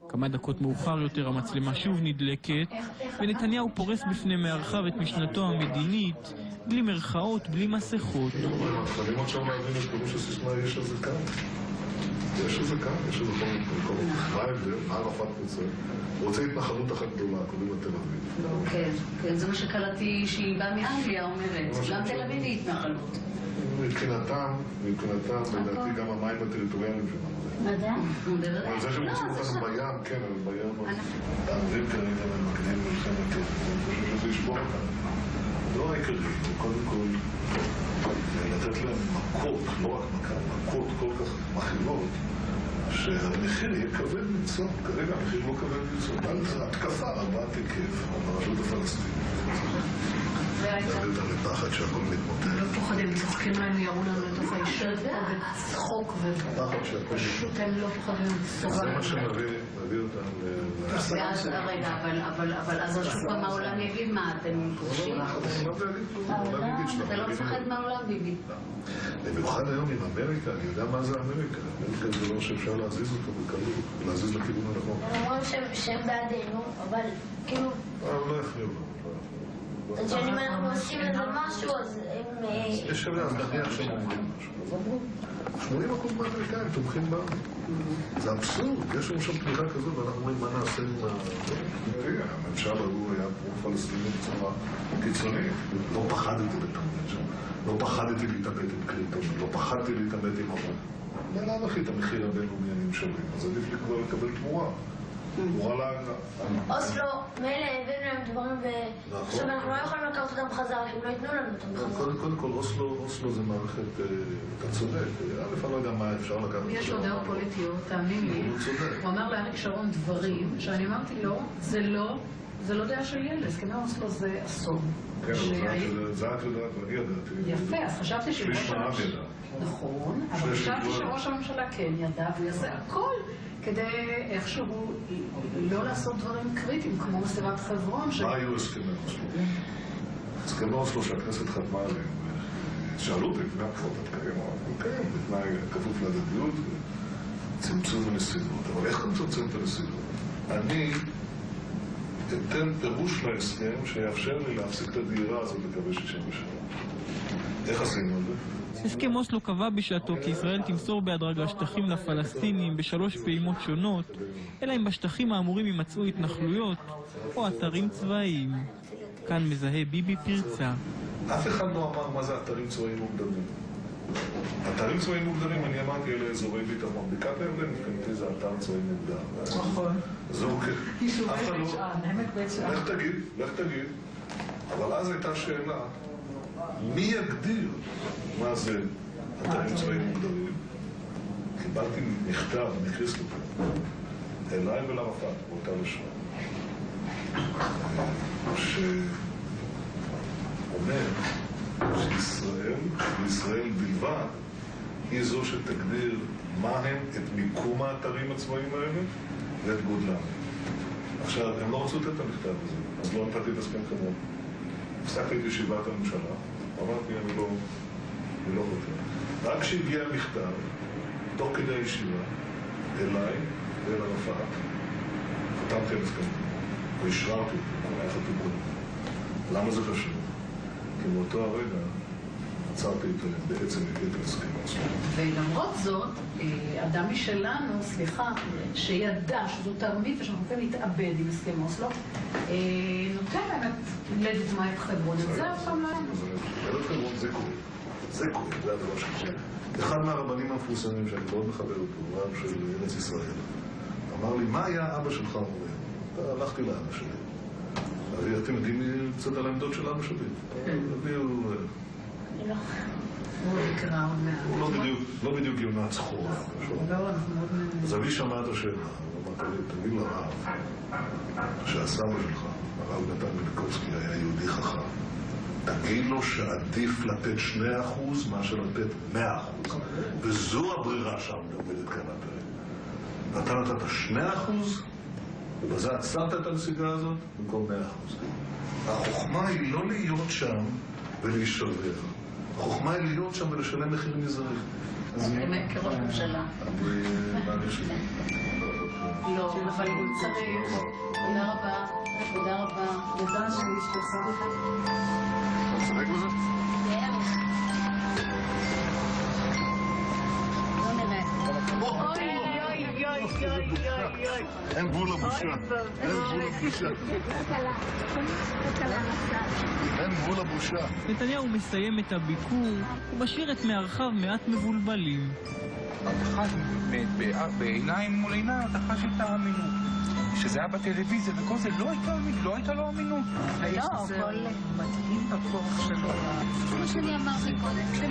כמה דקות מאוחר יותר המצלמה שוב נדלקת, ונתניהו פורס בפני מארחיו את משנתו המדינית, בלי מרכאות, בלי מסכות. חייבים עכשיו להבין את פירוש הסיסמה יש איזה כאן. יש איזה כאן, יש איזה כל מה ההבדל, מה ערפאת רוצה? הוא רוצה התנחלות אחת גדולה, קוראים לתל אביב. כן, כן, זה מה שקראתי שהיא באה מאנגליה אומרת, גם תל אביב היא התנחלות. מבחינתם, לדעתי גם המים הטריטוריאליים שלנו. אבל זה שהם רוצים אותנו בים, כן, אבל בים... הערבים כרגע מקדים מלחמת, אני חושב שזה ישבור אותנו. לא העיקרי, קודם כל לתת להם מכות, לא רק מכות כל כך מכילות, שהמחיר יהיה כבד מצוא. כרגע המחיר לא כבד מצוא. התקפה רבת היקף על הרשות הפלסטינית. להביא אותם לפחד שהכל מתמוטט. לא פוחדים, צוחקים להם, יראו לנו לתוך הישב וצחוק ופשוט הם לא פוחדים. זה מה שנביא אותם רגע, אבל אז השוק מהעולם יגיד מה, אתם פורשים? אתה לא מפחד מהעולם, ביבי. במיוחד היום עם אמריקה, אני יודע מה זה אמריקה. אמריקה זה לא שאפשר להזיז אותו בקלות, להזיז לכיוון הנכון. הם אומרים שהם בעדינו, אבל כאילו... לא יפריעו לו. אז שאם אנחנו עושים לזה משהו, אז הם... יש שווה, אז נניח שהם אומרים משהו. אז אמרו, 80% מהאמריקאים תומכים בנו. זה אבסורד, יש לנו שם תמיכה כזאת, ואנחנו אומרים מה נעשה עם הממשל ההוא היה פרו-פלסטיני בצורה קיצונית. לא פחדתי לתמודד שם. לא פחדתי להתאבד עם קלינטון, לא פחדתי להתאבד עם ארון. ולמה הכי את המחיר הבינלאומי אני משלם? אז עדיף לי כבר לקבל תמורה. תמורה להגנה. אוסלו, מילא הבאנו להם דברים עכשיו אנחנו לא יכולים לקחת אותם בחזרה, הם לא ייתנו לנו אותם בחזרה. קודם כל, אוסלו זה מערכת, אתה צודק. א', אני לא יודע מה אפשר לקחת. יש לו דעות פוליטיות, תאמין לי. הוא אמר לאריק שרון דברים שאני אמרתי לו, זה לא דעה של ילד, הסכמי אוסלו זה אסון. כן, זה את יודעת ואני ידעתי. יפה, אז חשבתי שראש הממשלה... נכון, אבל חשבתי שראש הממשלה כן ידע, והוא יעשה הכל כדי איכשהו לא לעשות דברים קריטיים, כמו מסיבת חברון. מה היו הסכמי אוסלו? הסכמי אוסלו שהכנסת חתמה עליהם. שאלו אותי לפני הבחירות התקיים, כן, בתנאי כפוף להדדיות וצמצום הנסיבות. אבל איך אתה מצמצם את הנסיבות? אני אתן פירוש להסכם שיאפשר לי להפסיק את הדהירה הזאת לקווי 67. איך עשינו את זה? הסכם אוסלו קבע בשעתו כי ישראל תמסור בהדרגה שטחים לפלסטינים בשלוש פעימות שונות, אלא אם בשטחים האמורים יימצאו התנחלויות או אתרים צבאיים. כאן מזהה ביבי פרצה. אף אחד לא אמר מה זה אתרים צבאיים מוגדרים. אתרים צבאיים מוגדרים, אני אמרתי אלה אזורי ביטחון. בקעת הירדן, מבחינתי זה אתר צבאי מוגדר. נכון. זה אוקיי. לך תגיד. אבל אז הייתה שאלה, מי יגדיר מה זה אתרים צבאיים מוגדרים? קיבלתי מכתב מקריסטופר, אליי ולערפאת, באותה לשון, שאומר שישראל בלבד היא זו שתגדיר מה הם את מיקום האתרים הצבאיים האלה ואת גודלם. עכשיו, הם לא רצו לתת את המכתב הזה, אז לא נתתי את הסכם חברון. הפסקתי את ישיבת הממשלה, אמרתי, אני לא רוצה. רק כשהגיע המכתב, תוך כדי הישיבה, אליי ואל ערפאת, חתמתי על הסכם, והשררתי אותו, היה חתום קודם. למה זה חשוב? כי באותו הרגע עצרתי בעצם את הסכם אוסלו. ולמרות זאת, אדם משלנו, שידע שזו תרמית ושאנחנו יכולים להתאבד עם הסכם אוסלו, נותן באמת לדוגמה את חברון. זה אף פעם לא היה. את חברון זה קורה. זה הדבר שקורה. אחד מהרבנים המפורסמים שאני מאוד מכבד אותו, רב של ארץ ישראל, אמר לי, מה היה אבא שלך אומר? הלכתי לאבא שלי. אתם יודעים קצת על העמדות של אבא שלי? הוא לא בדיוק יונה צחורה. אז אבי שמע את השאלה, אמרתי לי, תגיד לרב שהסבא שלך, הרב נתן מיליקובסקי, היה יהודי חכם, תגיד לו שעדיף לתת 2% מאשר לתת 100%. וזו הברירה שעומדת כאן הפרק. אתה נתת 2%, ובזה עצרת את הנסיגה הזאת במקום 100%. החוכמה היא לא להיות שם ולהישבר. החוכמה היא להיות שם ולשלם מחיר מזערי. כראש ממשלה. לא, אבל הוא צריך. תודה רבה. תודה רבה. תודה שאני משתתפת בך. אתה צודק בזה? לא נראה. אוי. אין גבול לבושה. אין גבול לבושה. אין גבול לבושה. נתניהו מסיים את הביקור ומשאיר את מארחיו מעט מבולבלים. אתה חש בעיניים מול עיניים, אתה חש את האמינות. שזה היה בטלוויזיה וכל זה, לא הייתה לו אמינות. לא, הכל מתאים בכוח שלו. כמו שאני אמרתי קודם.